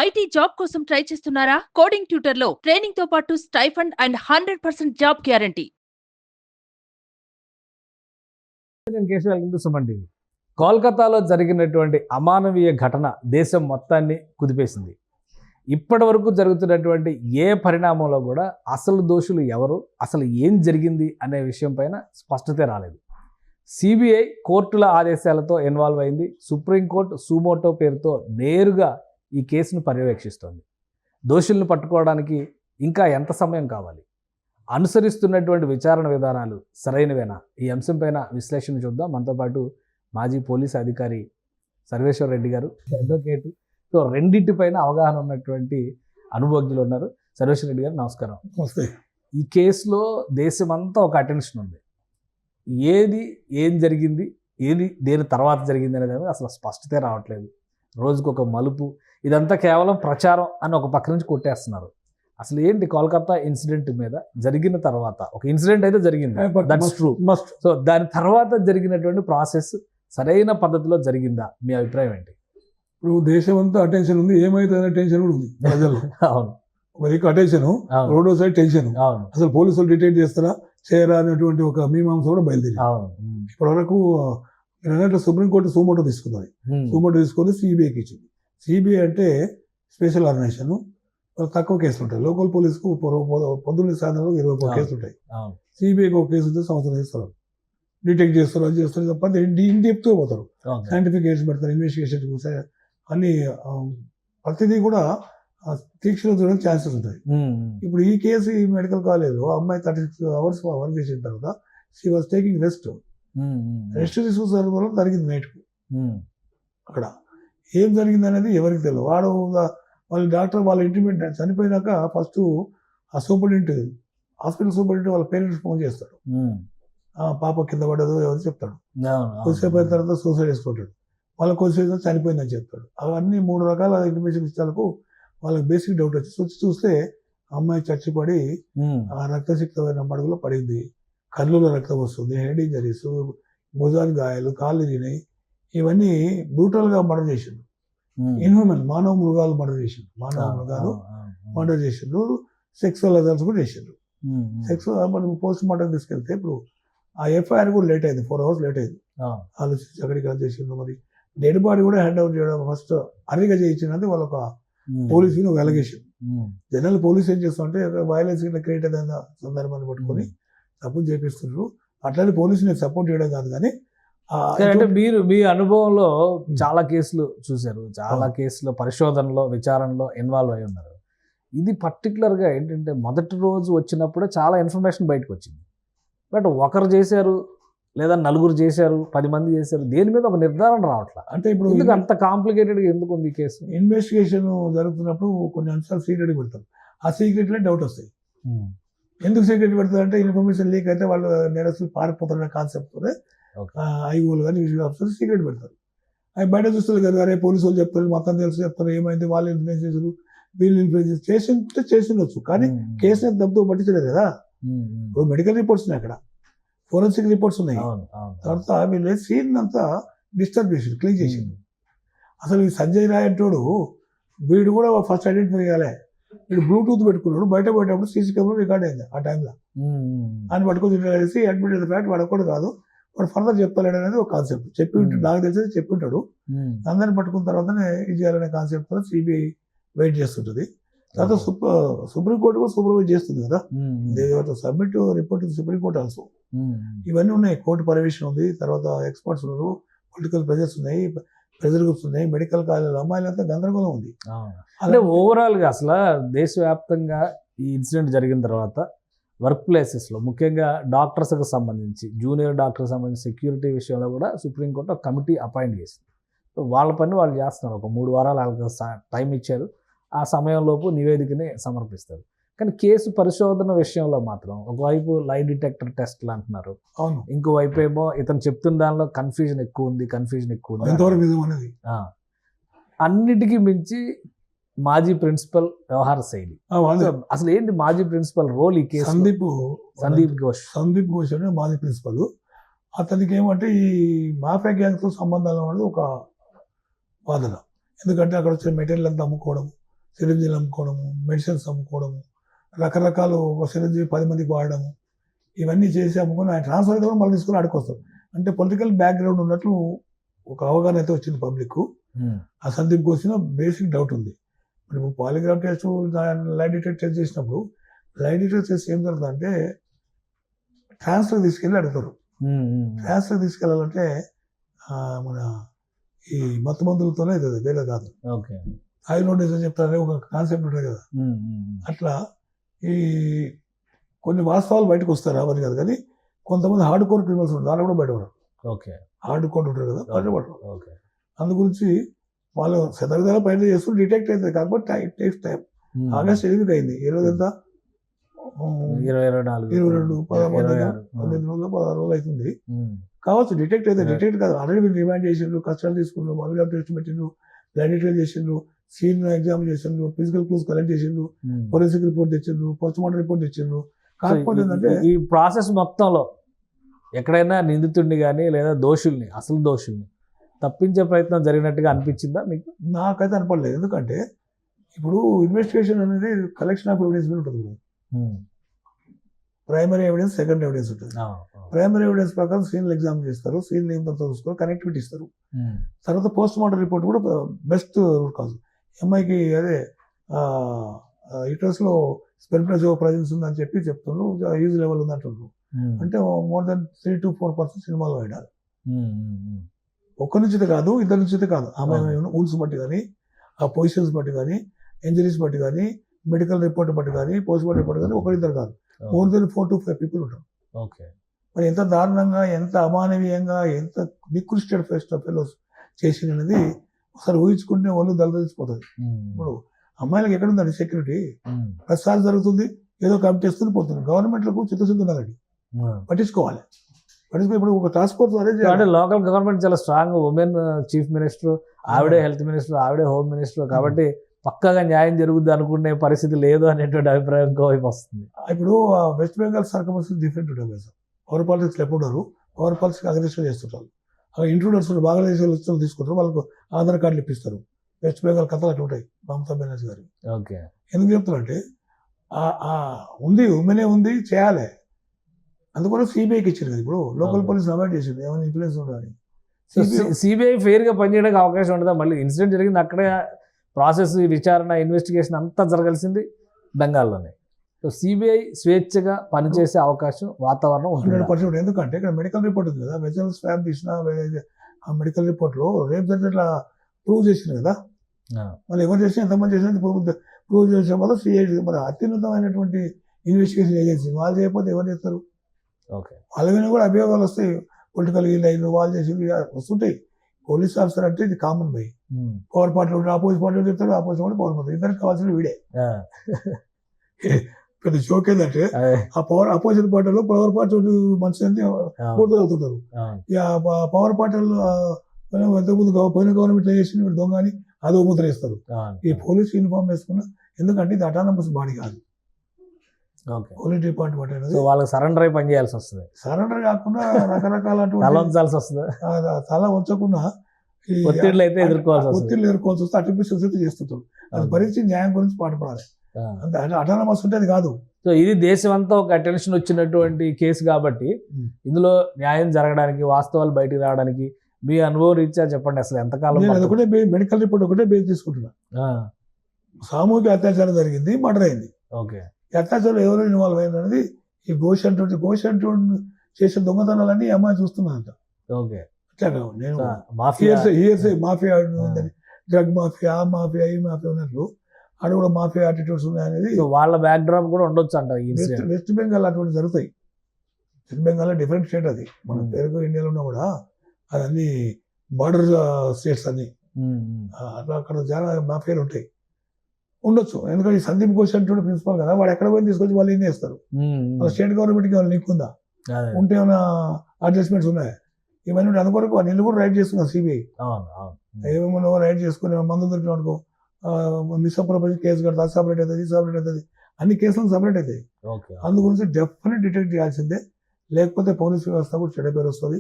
IT job కోసం try చేస్తున్నారా? Coding ట్యూటర్లో training తో పాటు స్టైఫండ్ అండ్ 100% జాబ్ గ్యారంటీ. కోల్కతాలో జరిగినటువంటి అమానవీయ ఘటన దేశం మొత్తాన్ని కుదిపేసింది. ఇప్పటి వరకు జరుగుతున్నటువంటి ఏ పరిణామంలో కూడా అసలు దోషులు ఎవరు, అసలు ఏం జరిగింది అనే విషయం పైన స్పష్టత రాలేదు. సిబిఐ కోర్టుల ఆదేశాలతో ఇన్వాల్వ్ అయింది. సుప్రీంకోర్టు సుమోటో పేరుతో నేరుగా ఈ కేసును పర్యవేక్షిస్తోంది. దోషులను పట్టుకోవడానికి ఇంకా ఎంత సమయం కావాలి? అనుసరిస్తున్నటువంటి విచారణ విధానాలు సరైనవేనా? ఈ అంశంపైన విశ్లేషణ చూద్దాం. మనతో పాటు మాజీ పోలీస్ అధికారి సర్వేశ్వర్ రెడ్డి గారు, అడ్వకేటు, సో రెండింటిపైన అవగాహన ఉన్నటువంటి అనుభవజ్ఞులు ఉన్నారు. సర్వేశ్వర్ రెడ్డి గారు నమస్కారం. నమస్తే. ఈ కేసులో దేశమంతా ఒక అటెన్షన్ ఉంది. ఏం జరిగింది, దేని తర్వాత జరిగింది అనేది అసలు స్పష్టత రావట్లేదు. రోజుకొక మలుపు, ఇదంతా కేవలం ప్రచారం అని ఒక పక్క నుంచి కొట్టేస్తున్నారు. అసలు ఏంటి కోల్కతా ఇన్సిడెంట్ మీద జరిగిన తర్వాత, ఒక ఇన్సిడెంట్ అయితే జరిగింది, దట్స్ ట్రూ. సో దాని తర్వాత జరిగినటువంటి ప్రాసెస్ సరైన పద్ధతిలో జరిగిందా? మీ అభిప్రాయం ఏంటి? ఇప్పుడు దేశం అంతా అటెన్షన్ ఉంది, ఏమైతుందనే టెన్షన్ కూడా ఉంది ప్రజల్లో. అవును, ఒక దిక్కు అటెన్షన్, రెండో సైడ్ టెన్షన్. అవును, అసలు పోలీసులు డిటైన్ చేస్తారా చేయరా అనేటువంటి ఒక మీమాంస కూడా బయలుదేరి. అవును. ఇప్పటివరకు మీరు అన్నట్లు సుప్రీంకోర్టు సుమోటో తీసుకున్నది. సుమోటో తీసుకొని సిబిఐకి ఇచ్చింది. సిబిఐ అంటే స్పెషల్ ఆర్గనైజేషన్, తక్కువ కేసులు ఉంటాయి. లోకల్ పోలీసుకు పొద్దున్న సాయంత్రం 20 కేసులు ఉంటాయి. సిబిఐకి ఒక కేసు ఉంటే సంవత్సరం చేస్తారు, డిటెక్ట్ చేస్తారు, అది చేస్తారు తప్ప ఇన్ డెప్త్గా పోతారు. సైంటిఫిక్ కేసు పెడతారు, ఇన్వెస్టిగేషన్ అన్ని ప్రతిదీ కూడా తీక్షణ చూడడానికి ఛాన్సెస్ ఉంటాయి. ఇప్పుడు ఈ కేసు ఈ మెడికల్ కాలేజ్లో అమ్మాయి 36 hours వర్క్ చేసిన తర్వాత షీ వాజ్ టేకింగ్ రెస్ట్ తీసుకున్న వల్ల జరిగింది నైట్కు. అక్కడ ఏం జరిగింది అనేది ఎవరికి తెలియదు. వాళ్ళ డాక్టర్ వాళ్ళ ఇంటిమేట్ చనిపోయినాక ఫస్ట్ ఆ సూపరింటెండెంట్, హాస్పిటల్ సూపరింటెండెంట్ వాళ్ళ పేరెంట్స్ ఫోన్ చేస్తాడు. పాప కింద పడదు ఎవరు చెప్తాడు. కొద్దిసేపు అయిన తర్వాత సూసైడ్ చేసుకుంటాడు. వాళ్ళ కొద్దిసేపు చనిపోయిందని చెప్తాడు. అవన్నీ 3 రకాల ఇన్ఫర్మేషన్ ఇచ్చేందుకు వాళ్ళకి బేసిక్ డౌట్ వచ్చి చూస్తే అమ్మాయి చచ్చిపడి ఆ రక్తసిక్తమైన పడుగులో పడింది. కళ్ళులో రక్తం వస్తుంది, హెడ్ ఇంజరీస్, భుజానికి గాయాలు, కాళ్ళు ఇరిగినాయి. ఇవన్నీ బ్రూటల్గా మర్డర్ చేసిండు. ఇన్హ్యూమన్, మానవ మృగాలు మర్డర్ చేసిండు. మర్డర్ చేసిండు. సెక్సువల్ అజల్ట్స్ కూడా చేసిండు. మనం పోస్ట్ మార్టం తీసుకెళ్తే ఇప్పుడు ఆ ఎఫ్ఐఆర్ కూడా లేట్ అయింది, 4 hours లేట్ అయింది. ఆలోచించి అక్కడికి చేసిండు. మరి డెడ్ బాడీ కూడా హ్యాండ్ ఓవర్ చేయడం ఫస్ట్ అరిగా చేయించినది వాళ్ళొక పోలీసు ఒక అలిగేషన్. జనరల్ పోలీసు ఏం చేస్తామంటే వైలెన్స్ క్రియేట్ అయిన సందర్భాన్ని పట్టుకొని సపోర్ట్ చేపిస్తున్నారు. అట్లాంటి పోలీసుని సపోర్ట్ చేయడం కాదు. కానీ అంటే మీరు మీ అనుభవంలో చాలా కేసులు చూశారు, చాలా కేసులో పరిశోధనలో విచారణలో ఇన్వాల్వ్ అయి ఉన్నారు. ఇది పర్టికులర్గా ఏంటంటే మొదటి రోజు వచ్చినప్పుడే చాలా ఇన్ఫర్మేషన్ బయటకు వచ్చింది. బట్ ఒకరు చేశారు లేదా 4 చేశారు, 10 మంది చేశారు, దేని మీద ఒక నిర్ధారణ రావట్లా. అంటే ఇప్పుడు ఎందుకు అంత కాంప్లికేటెడ్గా ఎందుకు ఉంది ఈ కేసు? ఇన్వెస్టిగేషన్ జరుగుతున్నప్పుడు కొన్ని అంశాలు సీక్రెట్గా పెడతారు. ఆ సీక్రెట్లే డౌట్ వస్తాయి. ఎందుకు సీక్రెట్ పెడతారు అంటే ఇన్ఫర్మేషన్ లీక్ అయితే వాళ్ళు నేరస్తులు పారిపోతారనే కాన్సెప్ట్తోనే ఐఓలు కానీ విజువల్ ఆఫీసర్స్ సీక్రెట్ పెడతారు. అవి బయట చూస్తారు కదా, అరే పోలీసు వాళ్ళు చెప్తారు, మొత్తం తెలుసు చెప్తారు, ఏమైంది వాళ్ళు ఇన్ఫ్లుయెన్స్ చేసారు, వీళ్ళు ఇన్ఫ్లుయెన్స్ చేసిండొచ్చు. కానీ కేసుని దెబ్బతో పట్టించలేదు కదా. ఇప్పుడు మెడికల్ రిపోర్ట్స్ ఉన్నాయి, అక్కడ ఫోరెన్సిక్ రిపోర్ట్స్ ఉన్నాయి. తర్వాత వీళ్ళు సీన్ అంతా డిస్టర్బ్ చేసిండు, క్లీన్ చేసిండు. అసలు ఈ సంజయ్ రాయ్ అంటోడు వీడు కూడా ఫస్ట్ ఐడెంటిఫై చేయాలి. వీడు బ్లూటూత్ పెట్టుకున్నాడు, బయట పోయేటప్పుడు సీసీ కెమెరా రికార్డ్ అయింది ఆ టైంలో. ఆయన పట్టుకొని వేసి అడ్మిట్ అయిన ఫ్యాక్ట్ వాడు కూడా కాదు, వాడు ఫర్దర్ చెప్పలేడు అనేది ఒక కాన్సెప్ట్ చెప్పి ఉంటాడు. నాకు తెలిసి చెప్పి ఉంటాడు. అందరిని పట్టుకున్న తర్వాతనే ఇది చేయాలనే కాన్సెప్ట్ తో సిబిఐ వెయిట్ చేస్తుంటుంది. తర్వాత సుప్రీంకోర్టు కూడా సూపర్వైజ్ చేస్తుంది కదా, సబ్మిట్ రిపోర్ట్ సుప్రీంకోర్టు ఆల్సో. ఇవన్నీ ఉన్నాయి, కోర్టు పర్యవేక్షణ ఉంది, తర్వాత ఎక్స్పర్ట్స్ ఉన్నారు, పొలిటికల్ ప్రెజర్స్ ఉన్నాయి, ప్రెజర్ గ్రూప్స్ ఉన్నాయి, మెడికల్ కాలేజీలు అమ్మాయిలంతా గందరగోళం ఉంది. అంటే ఓవరాల్గా అసలు దేశవ్యాప్తంగా ఈ ఇన్సిడెంట్ జరిగిన తర్వాత వర్క్ ప్లేసెస్లో ముఖ్యంగా డాక్టర్స్కి సంబంధించి, జూనియర్ డాక్టర్కి సంబంధించి సెక్యూరిటీ విషయంలో కూడా సుప్రీంకోర్టు ఒక కమిటీ అపాయింట్ చేసింది. సో వాళ్ళ పని వాళ్ళు చేస్తున్నారు. ఒక 3 వారాలు వాళ్ళకి టైం ఇచ్చారు. ఆ సమయంలోపు నివేదికని సమర్పిస్తారు. కానీ కేసు పరిశోధన విషయంలో మాత్రం ఒకవైపు లై డిటెక్టర్ టెస్ట్లు అంటున్నారు, అవును, ఇంకోవైపు ఏమో ఇతను చెప్తున్న దానిలో కన్ఫ్యూజన్ ఎక్కువ ఉంది. అన్నిటికీ మించి మాజీ ప్రిన్సిపల్ వ్యవహార శైలి. అసలు ఏంటి మాజీ ప్రిన్సిపల్ రోల్ ఈ కేసు? సందీప్ ఘోష్ అనే మాజీ ప్రిన్సిపల్. అతనికి ఏమంటే ఈ మాఫియా గ్యాంగ్తో సంబంధాలు అనేది ఒక వాదన. ఎందుకంటే అక్కడ వచ్చే మెటీరియల్ అంతా అమ్ముకోవడం, సిరింజీలు అమ్ముకోవడము, మెడిసిన్స్ అమ్ముకోవడము, రకరకాలు ఒక సిరింజీ 10 మందికి వాడడము, ఇవన్నీ చేసి అమ్ముకొని ఆయన ట్రాన్స్ఫర్ అయితే కూడా మళ్ళీ తీసుకొని ఆడుకొస్తారు. అంటే పొలిటికల్ బ్యాక్గ్రౌండ్ ఉన్నట్లు ఒక అవగాహన అయితే వచ్చింది పబ్లిక్. ఆ సందీప్కి వచ్చిన బేసిక్ డౌట్ ఉంది. ఇప్పుడు polygraph test, lie detector test చేసినప్పుడు లై డిటెక్టర్ టెస్ట్ ఏం జరుగుతుందంటే ట్రాన్స్ఫర్ తీసుకెళ్ళి అడుగుతారు. ట్రాన్స్ఫర్ తీసుకెళ్ళాలంటే మన ఈ మత్తు మందులతోనే ఇది వేరే కాదు. ఆయిల్ నోటీస్ అని చెప్తారే ఒక కాన్సెప్ట్ ఉంటుంది కదా, అట్లా ఈ కొన్ని వాస్తవాలు బయటకు వస్తారు అవన్నీ కాదు. కానీ కొంతమంది హార్డ్ కోర్ క్రిమినల్స్ ఉంటారు, దాంట్లో కూడా బయటపడరు. హార్డ్ కోర్ ఉంటారు కదా, బయటపడరు. అందు గురించి వాళ్ళు శతవిధాల పైన చేస్తూ డిటెక్ట్ అవుతుంది. కాకపోతే ఇట్ టేక్స్ టైం. ఆగస్ట్ 8 అయింది. ఈ రోజు ఎంత 22, 15 రోజులు 16 రోజులు అవుతుంది. కావచ్చు డిటెక్ట్ అయితే డిటెక్ట్ కాదు. ఆల్రెడీ మీరు రిమాండ్ చేసిండ్రు, కష్టాలు తీసుకున్నారు, పాలిగ్రాఫ్ టెస్ట్ పెట్టిండ్రు, లై డిటెక్టర్ చేసిండ్రు, సీన్ ఎగ్జామ్ చేసిండ్రు, ఫిజికల్ క్లూస్ కలెక్ట్ చేసిండ్రు, ఫోరెన్సిక్ రిపోర్ట్ తెచ్చిండ్రు, పోస్ట్మార్టం రిపోర్ట్ తెచ్చిండ్రు. కాకపోతే ఏంటంటే ఈ ప్రాసెస్ మొత్తంలో ఎక్కడైనా నిందితుడిని కానీ లేదా దోషుల్ని, అసలు దోషుల్ని తప్పించే ప్రయత్నం జరిగినట్టుగా అనిపించిందా మీకు? నాకైతే అనిపడలేదు. ఎందుకంటే ఇప్పుడు ఇన్వెస్టిగేషన్ అనేది కలెక్షన్ ఆఫ్ ఎవిడెన్స్ మీద ఉంటుంది. ప్రైమరీ ఎవిడెన్స్, సెకండరీ ఎవిడెన్స్ ఉంటుంది. ప్రైమరీ ఎవిడెన్స్ ప్రకారం సీన్లు ఎగ్జామ్ చేస్తారు, సీన్లు ఏం తర్వాత చూసుకోవాలి, కనెక్టివిటీ ఇస్తారు. తర్వాత పోస్ట్ మార్టం రిపోర్ట్ కూడా బెస్ట్ రూట్ కాదు. ఎంఐకి అదే యూటరస్లో స్పెర్మ్ ప్రజెన్స్ ఉందని చెప్తున్నారు, యూజ్ లెవెల్ ఉంది అంటున్నారు. అంటే మోర్ దెన్ 3 to 4% సినిమాలో వేయాలి. ఒక్క నుంచి కాదు, ఇద్దరు నుంచి కాదు. ఆమె ఊన్స్ బట్టి కానీ, ఆ పొజిషన్స్ బట్టి కానీ, ఇంజరీస్ బట్టి కానీ, మెడికల్ రిపోర్ట్ బట్టి కానీ, పోస్ట్ మార్టం రిపోర్ట్ కానీ ఒకరిద్దరు కాదు, మోర్ దెన్ 4 to 5 people ఉంటారు. మరి ఎంత దారుణంగా, ఎంత అమానవీయంగా, ఎంత నికృష్టెడ్ ఫెస్ట్ ఆఫ్ ఫెలోస్ చేసిందనేది ఒకసారి ఊహించుకుంటే వాళ్ళు దళదలిసిపోతుంది. ఇప్పుడు అమ్మాయిలకు ఎక్కడ ఉందండి సెక్యూరిటీ? ప్రతిసారి జరుగుతుంది, ఏదో కమిటీ చేస్తుంది, పోతుంది. గవర్నమెంట్లకు చిత్తశుద్ధి ఉండాలండి, పట్టించుకోవాలి. ఇప్పుడు ఒక టాస్క్ ఫోర్స్ అంటే లోకల్ గవర్నమెంట్ చాలా స్ట్రాంగ్, ఉమెన్ చీఫ్ మినిస్టర్, ఆవిడే హెల్త్ మినిస్టర్, ఆవిడే హోమ్ మినిస్టర్, కాబట్టి పక్కగా న్యాయం జరుగుద్ది అనుకునే పరిస్థితి లేదు అనేటువంటి అభిప్రాయం వైపు వస్తుంది. ఇప్పుడు వెస్ట్ బెంగాల్ సర్కమ్స్టెన్సెస్ డిఫరెంట్ ఉంటుంది. పవర్ పాలిటిక్స్ ఎప్పుడున్నారు, పవర్ పాలిటిక్స్ అగ్రెసివ్ చేస్తుంటారు. ఇంట్రూడర్స్ బంగ్లాదేశ్ వచ్చి తీసుకుంటారు, వాళ్ళకు ఆధార్ కార్డులు ఇప్పిస్తారు. వెస్ట్ బెంగాల్ కథలు అట్లా ఉంటాయి. మమతా బెనర్జీ గారు ఎందుకు చెప్తారంటే ఉంది, ఉమెనే ఉంది, చేయాలి. అందుకని సిబిఐకి ఇచ్చారు కదా. ఇప్పుడు లోకల్ పోలీస్ అవాయిడ్ చేసింది, ఏమైనా ఇన్ఫ్లుయెన్స్ ఉండాలని. సిబిఐ ఫెయిర్గా పనిచేయడానికి అవకాశం ఉంటుందా? మళ్ళీ ఇన్సిడెంట్ జరిగింది అక్కడే, ప్రాసెస్, విచారణ, ఇన్వెస్టిగేషన్ అంతా జరగాల్సింది బెంగాల్లోనే. సో సిబిఐ స్వేచ్ఛగా పనిచేసే అవకాశం, వాతావరణం 100%. ఎందుకంటే ఇక్కడ మెడికల్ రిపోర్ట్ ఉంది కదా, వెజల్ స్వాబ్ తీసిన ఆ మెడికల్ రిపోర్ట్లో రేపు జరిగినట్లా ప్రూవ్ చేసింది కదా. మళ్ళీ ఎవరు చేసినా, ఎంతమంది చేసినా ప్రూవ్ చేసిన వల్ల సిఐడి మరి అత్యున్నతమైనటువంటి ఇన్వెస్టిగేషన్ ఏజెన్సీ వాళ్ళు చేయకపోతే ఎవరు చేస్తారు? వాళ్ళ మీద కూడా అభియోగాలు వస్తాయి, పొలిటికల్ లైన్లు వాళ్ళు చేసి వస్తుంటాయి. పోలీస్ ఆఫీసర్ అంటే ఇది కామన్ బై. పవర్ పార్టీలో ఆపోజిట్ పార్టీలో చెప్తాడు, ఆపోజిట్ పార్టీ పవర్ పార్టీ, ఇద్దరికి కావాల్సిన వీడే. పెద్ద జోక్ ఏంటంటే ఆ అపోజిట్ పార్టీలో పవర్ పార్టీ మనిషి పూర్తవుతుంటారు. ఇక పవర్ పార్టీలో ఎంతకుముందు పోయిన గవర్నమెంట్ చేసిన దొంగ అని అదో ముద్ర వేస్తారు. ఈ పోలీస్ యూనిఫామ్ వేసుకున్న, ఎందుకంటే ఇది అటానమస్ బాడీ కాదు, పోలీస్ డిపార్ట్మెంట్ అనేది. వాళ్ళకి సరెండర్ అయి పని చేయాల్సి వస్తుంది. సరెండర్ కాకుండా రకరకాల తల వంచకుండా ఒత్తిళ్ళు అయితే ఒత్తిళ్ళు ఎదుర్కోవాల్సి వస్తే ఆర్టిఫిషియల్స్ అయితే చేస్తుంటారు. అది భరించి న్యాయం గురించి పాటుపడాలి. అంటే అటానమస్ ఉంటే అది కాదు. సో ఇది దేశం అంతా ఒక అటెన్షన్ వచ్చినటువంటి కేసు కాబట్టి ఇందులో న్యాయం జరగడానికి, వాస్తవాలు బయటికి రావడానికి మీ అనుభవం రీత్యా చెప్పండి. అసలు ఎంతకాలం? ఒకటే మెడికల్ రిపోర్ట్ ఒకటే బేస్ తీసుకుంటున్నా. సామూహిక అత్యాచారం జరిగింది, మర్డర్ అయింది. ఈ అత్యాచారం ఎవరు ఇన్వాల్వ్ అయింది అనేది ఈ ఘోష్ అంటూ చేసే దొంగతనాలన్నీ అమ్మాయి చూస్తున్నానంట. నేను మాఫియా ఉందని, డ్రగ్ మాఫియా, ఆ మాఫియా, ఈ మాఫియా ఉన్నట్లు ఆడ కూడా మాఫియా యాటిట్యూడ్స్ ఉన్నాయనేది వాళ్ళ బ్యాక్ డ్రాప్ కూడా ఉండొచ్చు అంట. వెస్ట్ బెంగాల్ అటువంటి జరుగుతాయి. వెస్ట్ బెంగాల్ డిఫరెంట్ స్టేట్ అది. మన పేరుకు ఇండియాలో ఉన్నా కూడా అదన్నీ బార్డర్ స్టేట్స్ అన్ని, అట్లా అక్కడ చాలా మాఫియాలు ఉంటాయి, ఉండొచ్చు. ఎందుకంటే ఈ సందీప్ ఘోష్ అంటూ ప్రిన్సిపల్ కదా, వాడు ఎక్కడ పోయి తీసుకొచ్చి వాళ్ళు ఏం చేస్తారు? వాళ్ళ స్టేట్ గవర్నమెంట్కి వాళ్ళు లింక్ ఉందా? ఉంటే ఏమైనా అడ్జస్ట్మెంట్స్ ఉన్నాయా? ఇవన్నీ అందుకొరకు వాళ్ళు కూడా రైడ్ చేస్తున్నారు సిబిఐ. ఏమేమో రైడ్ చేసుకుని మందులు దొరికిన అనుకో, మిస్అప్రోప్రియేషన్ కేసు కడతా, సపరేట్ అవుతుంది, అన్ని కేసులు సపరేట్ అవుతాయి. అందుగురించి డెఫినెట్ డిటెక్ట్ చేయాల్సిందే. లేకపోతే పోలీస్ వ్యవస్థ కూడా చెడ్డ పేరు వస్తుంది,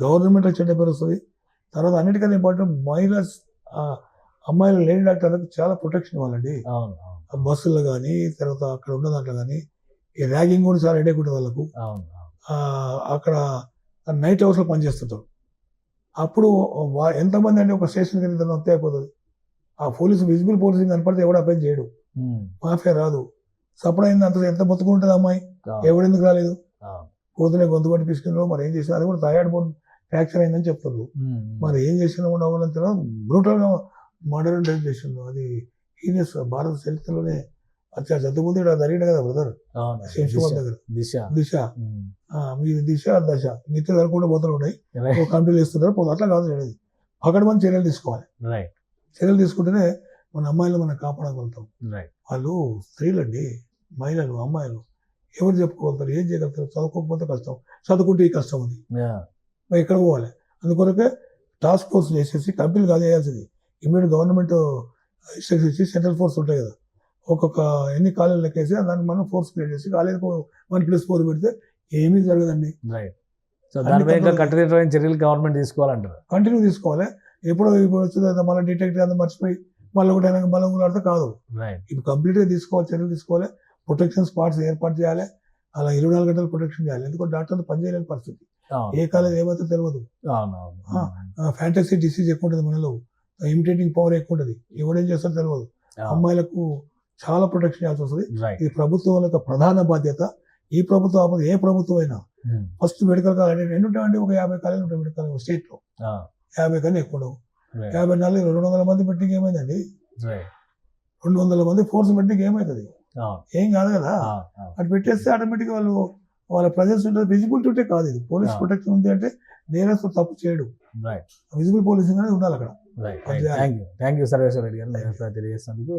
గవర్నమెంట్ చెడ్డ పేరు వస్తుంది. తర్వాత అన్నిటికన్నా ఇంపార్టెంట్ మహిళా అమ్మాయిలు లేడీ డాక్టర్లకు చాలా ప్రొటెక్షన్ ఇవ్వాలండి. అవును అవును బస్సుల్లో కానీ, తర్వాత అక్కడ ఉన్న దాంట్లో కానీ ఈ ర్యాగింగ్ కూడా చాలా హెడేక్ ఉంటుంది వాళ్ళకు. అవును అక్కడ నైట్ హౌస్లో పనిచేస్తుంటారు. అప్పుడు ఎంతమంది అంటే ఒక స్టేషన్కి వెళ్ళి వస్తే అయిపోతుంది. ఆ పోలీసు విజిబుల్ పోలీసింగ్ కనపడితే ఎవడు అప్లై చేయడు, మాఫియా రాదు. సపోర్ట్ అయింది అంత ఎంత బతుకుంటుంది అమ్మాయి, ఎవడెందుకు రాలేదు, పోతునే గొంతు పట్టి పిసుకున్నారు. మరి ఏం చేసినా అది కూడా థైరాయిడ్ బోన్ ఫ్రాక్చర్ అయిందని చెప్తారు. మరి ఏం చేసినా కూడా అవ్వాలని తెలియదు. బ్రూటల్గా మర్డర్ అండ్ రేప్ చేసిండు. అది హీనియస్ భారత చరిత్రలోనే అత్యాచారం. అంతకుముందు ఇక్కడ జరిగింది కదా బ్రదర్, శంషాబాద్ దగ్గర దిశ. మీరు దిశ దశ మిత్రులు అనుకుంటే పోతలు ఉన్నాయి, కంట్రోల్ చేస్తున్నారు. అట్లా కాదు చేయలేదు. పకడ్ మంది చర్యలు తీసుకోవాలి. చర్యలు తీసుకుంటేనే మన అమ్మాయిలు మనం కాపాడగలుగుతాం. వాళ్ళు స్త్రీలండి, మహిళలు, అమ్మాయిలు ఎవరు చెప్పుకోగలుగుతారు, ఏం చేయగలుగుతారు? చదువుకోకపోతే కష్టం, చదువుకుంటే ఈ కష్టం ఉంది. మరి ఎక్కడ పోవాలి? అందుకొరకే టాస్క్ ఫోర్స్ చేసేసి కంపెనీలు కాదు చేయాల్సింది. ఇమ్మీడియట్ గవర్నమెంట్ ఇన్స్ట్రక్షన్ ఇచ్చి సెంట్రల్ ఫోర్స్ ఉంటాయి కదా, ఒక్కొక్క ఎన్ని కాలేజీలు లెక్కేసి దానికి మనం ఫోర్స్ క్రియేట్ చేసి కాలేజీకి 1+4 పెడితే ఏమీ జరగదండి. చర్యలు గవర్నమెంట్ తీసుకోవాలంటారు, కంటిన్యూ తీసుకోవాలి. ఇప్పుడు వచ్చింది మళ్ళీ డిటెక్ట్ అంతా మర్చిపోయి మళ్ళీ ఒకటి అయినా బలం కూడా కాదు. ఇప్పుడు కంప్లీట్గా తీసుకోవాలి, చర్యలు తీసుకోవాలి. ప్రొటెక్షన్ స్పాట్స్ ఏర్పాటు చేయాలి. అలా 24 గంటలు ప్రొటెక్షన్ చేయాలి. ఎందుకంటే డాక్టర్లు పనిచేయలేని పరిస్థితి, ఏ కాలేజ్ ఏమైతే తెలియదు. ఫ్యాంటసీ డిసీజ్ ఎక్కువ ఉంటుంది మనలో, ఇమిటేటింగ్ పవర్ ఎక్కువ ఉంటుంది, ఎవడేం చేస్తారో తెలియదు. అమ్మాయిలకు చాలా ప్రొటెక్షన్ చేయాల్సి వస్తుంది. ఇది ప్రభుత్వం యొక్క ప్రధాన బాధ్యత. ఈ ప్రభుత్వం ఏ ప్రభుత్వం అయినా ఫస్ట్ మెడికల్ కాలేజ్ ఎన్ని ఉంటాయండి? ఒక 50 కాలేజీలు ఉంటాయి మెడికల్ స్టేట్ లో. 50 కన్నా ఎక్కువ 54 200 మంది పెట్టింగ్ ఏమైందండి? 200 మంది ఫోర్స్ పెట్టింగ్ ఏమవుతుంది? ఏం కాదు కదా. అటు పెట్టేస్తే ఆటోమేటిక్ వాళ్ళ ప్రజెన్స్ ఉంటుంది. విజిబిలిటీ ఉంటే కాదు, ఇది పోలీస్ ప్రొటెక్షన్ ఉంది అంటే నేరస్తుడు తప్పు చేయడు. విజిబుల్ పోలీసింగ్ అనేది ఉండాలి అక్కడ. థ్యాంక్ యూ సర్వేశ్వర రెడ్డి గారు తెలియజేసినందుకు.